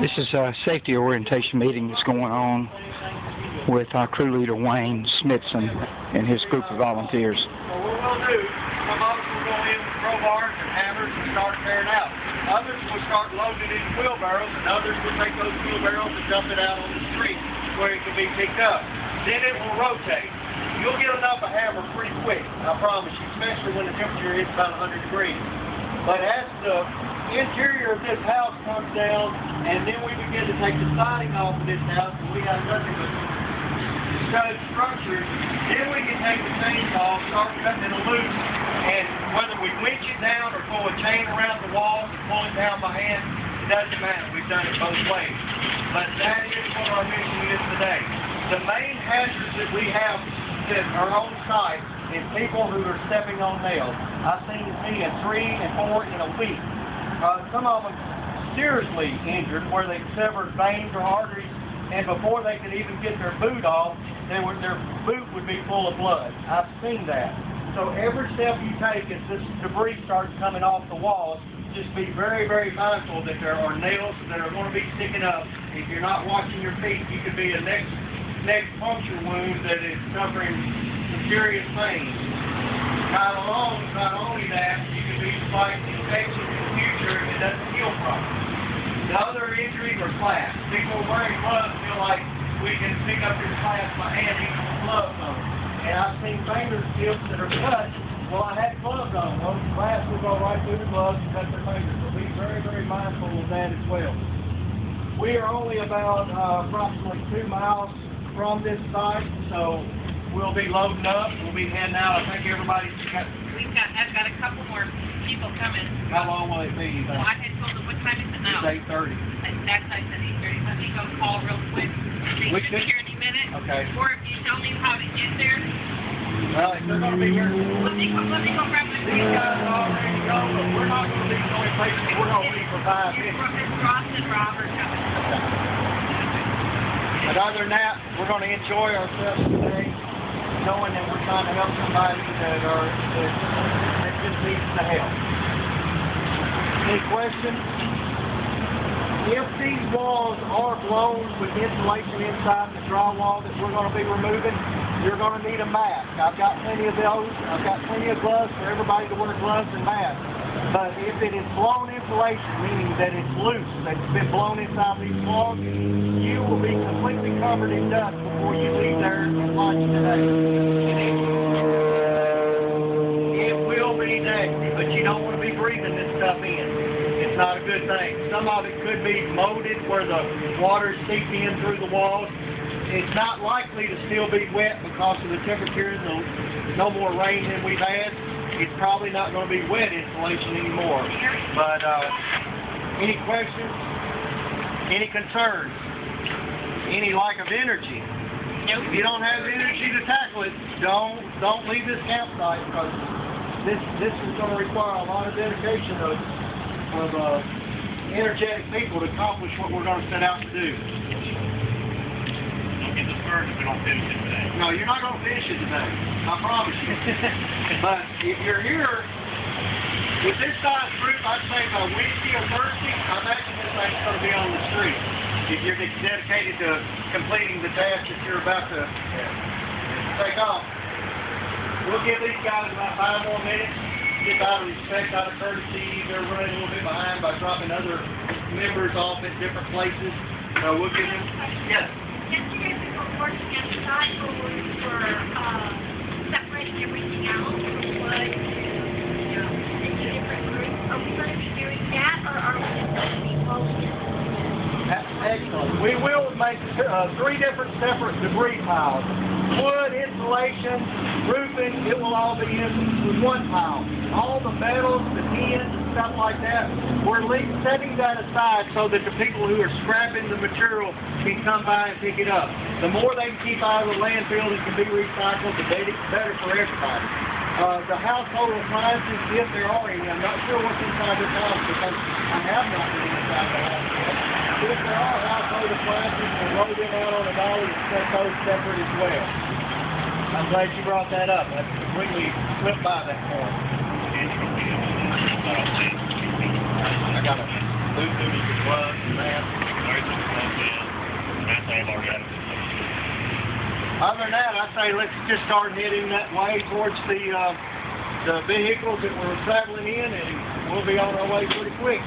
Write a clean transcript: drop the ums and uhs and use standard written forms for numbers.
This is a safety orientation meeting that's going on with our crew leader Wayne Smithson and his group of volunteers. So what we'll do, some of us will go in with crowbars and hammers and start tearing out. Others will start loading it in wheelbarrows, and others will take those wheelbarrows and dump it out on the street where it can be picked up. Then it will rotate. You'll get enough of hammer pretty quick, I promise you, especially when the temperature hits about 100 degrees. But as the interior of this house comes down, and then we begin to take the siding off of this house, and we have nothing but studded structures, then we can take the chainsaw, start cutting it loose, and whether we winch it down or pull a chain around the wall and pull it down by hand, it doesn't matter. We've done it both ways. But that is what our mission is today. The main hazards that we have that are on site is people who are stepping on nails. I've seen as many as 3 and 4 in a week. Some of them seriously injured where they severed veins or arteries, and before they could even get their boot off, their boot would be full of blood. I've seen that. So every step you take as this debris starts coming off the walls, just be very, very mindful that there are nails that are going to be sticking up. If you're not watching your feet, you could be a neck puncture wound that is suffering some serious pain. Not only that, you can be fighting infections in the future if it doesn't heal properly. The other injuries are clasps. People wearing gloves feel like we can pick up your clasp by hand even with gloves on. And I've seen finger tips that are cut. Well, I had gloves on. Those clasps will go right through the gloves and cut their fingers. So be very, very mindful of that as well. We are only about approximately 2 miles from this site, so we'll be loading up. We'll be heading out. I think everybody's got... I've got a couple more people coming. How long will it be? Well, I had told them, what time is it now? It's 8:30. That's I said 8:30. Let me go call real quick. They should be here any minute. Okay. Or if you tell me how to get there. Well, if they're going to be here... Let me go grab my These guys are already gone, but we're not going to be the only place we're going to be for 5 minutes. It's Ross and Robert coming. Okay. But other than that, we're going to enjoy ourselves today, knowing that we're trying to help somebody that just needs the help. Any questions? If these walls are blown with insulation inside the drywall that we're going to be removing, you're going to need a mask. I've got plenty of those. I've got plenty of gloves for everybody to wear gloves and masks. But if it is blown insulation, meaning that it's loose, that's been blown inside these walls, you will be completely covered in dust before you leave there and watch today. It will be nasty, but you don't want to be breathing this stuff in. It's not a good thing. Some of it could be molded where the water seeps in through the walls. It's not likely to still be wet because of the temperature and no more rain than we've had. It's probably not going to be wet insulation anymore. But any questions? Any concerns? Any lack of energy? Nope. If you don't have energy to tackle it, don't leave this campsite, because this is going to require a lot of dedication of energetic people to accomplish what we're going to set out to do. Don't get discouraged if we don't finish it today. No, you're not going to finish it today. I promise you. But if you're here with this size group, I'd say by Wednesday or Thursday, I imagine this thing's going to be on the street. If you're dedicated to completing the task that you're about to take off. We'll give these guys about 5 more minutes. Just out of respect, out of courtesy, they're running a little bit behind by dropping other members off at different places. So we'll give them... Yes? Yesterday we were working at the site where we were separating everything out from wood into different groups. Are we going to be doing that, or are we just going to be loading it? That's excellent. We will make 3 different separate debris piles. Wood, insulation, roofing, it will all be in one pile. All the metals, the tins, and stuff like that, we're setting that aside so that the people who are scrapping the material can come by and pick it up. The more they can keep out of the landfill that can be recycled, the better for everybody. The household appliances, if there are any, I'm not sure what's inside this house because I have not been inside the house yet. If there are household appliances, we'll load them out on a dolly and set those separate as well. I'm glad you brought that up. I completely slipped by that point. I got it. Who's doing the gloves and that? Larry took the gloves in, and I say I've already got it. Other than that, I say let's just start heading that way towards the vehicles that we're traveling in, and we'll be on our way pretty quick.